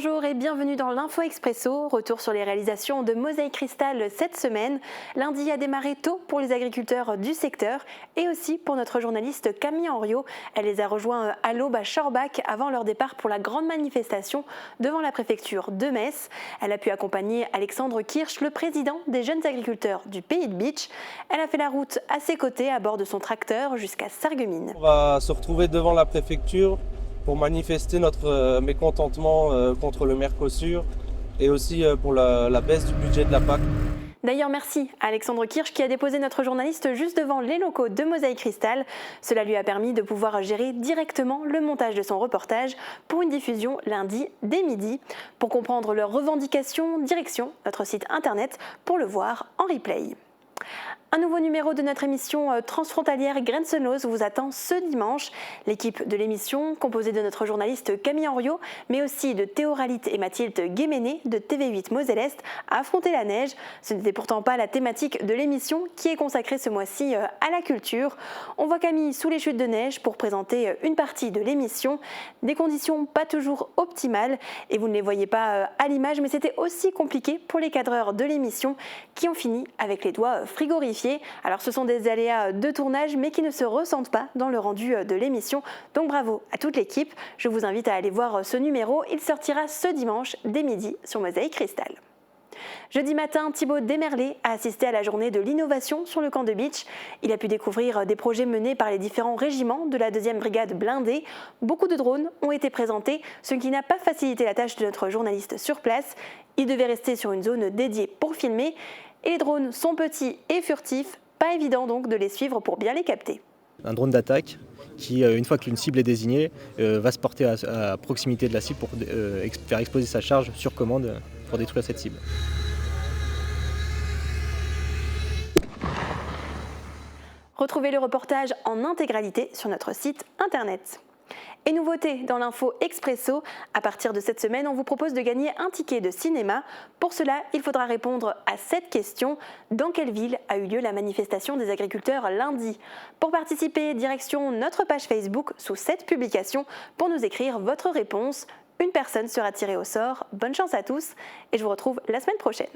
Bonjour et bienvenue dans l'Info Expresso. Retour sur les réalisations de Mosaïque Cristal cette semaine. Lundi a démarré tôt pour les agriculteurs du secteur et aussi pour notre journaliste Camille Henriot. Elle les a rejoints à l'aube à Schorbach avant leur départ pour la grande manifestation devant la préfecture de Metz. Elle a pu accompagner Alexandre Kirsch, le président des jeunes agriculteurs du Pays de Bitche. Elle a fait la route à ses côtés à bord de son tracteur jusqu'à Sarreguemines. On va se retrouver devant la préfecture pour manifester notre mécontentement contre le Mercosur et aussi pour la baisse du budget de la PAC. D'ailleurs, merci à Alexandre Kirsch qui a déposé notre journaliste juste devant les locaux de Mosaïque Cristal. Cela lui a permis de pouvoir gérer directement le montage de son reportage pour une diffusion lundi dès midi. Pour comprendre leurs revendications, direction notre site internet pour le voir en replay. Un nouveau numéro de notre émission transfrontalière Grenzenlos vous attend ce dimanche. L'équipe de l'émission, composée de notre journaliste Camille Henriot, mais aussi de Théo Ralit et Mathilde Guéméné de TV8 Moselle-Est, a affronté la neige. Ce n'était pourtant pas la thématique de l'émission qui est consacrée ce mois-ci à la culture. On voit Camille sous les chutes de neige pour présenter une partie de l'émission. Des conditions pas toujours optimales et vous ne les voyez pas à l'image, mais c'était aussi compliqué pour les cadreurs de l'émission qui ont fini avec les doigts frigorifiés. Alors ce sont des aléas de tournage mais qui ne se ressentent pas dans le rendu de l'émission. Donc bravo à toute l'équipe. Je vous invite à aller voir ce numéro. Il sortira ce dimanche dès midi sur Mosaïque Cristal. Jeudi matin, Thibaut Desmerlet a assisté à la journée de l'innovation sur le camp de Bitche. Il a pu découvrir des projets menés par les différents régiments de la 2e brigade blindée. Beaucoup de drones ont été présentés, ce qui n'a pas facilité la tâche de notre journaliste sur place. Il devait rester sur une zone dédiée pour filmer. Et les drones sont petits et furtifs, pas évident donc de les suivre pour bien les capter. Un drone d'attaque qui, une fois qu'une cible est désignée, va se porter à proximité de la cible pour faire exploser sa charge sur commande pour détruire cette cible. Retrouvez le reportage en intégralité sur notre site internet. Et nouveauté dans l'Info Expresso, à partir de cette semaine, on vous propose de gagner un ticket de cinéma. Pour cela, il faudra répondre à cette question. Dans quelle ville a eu lieu la manifestation des agriculteurs lundi? Pour participer, direction notre page Facebook sous cette publication pour nous écrire votre réponse. Une personne sera tirée au sort. Bonne chance à tous et je vous retrouve la semaine prochaine.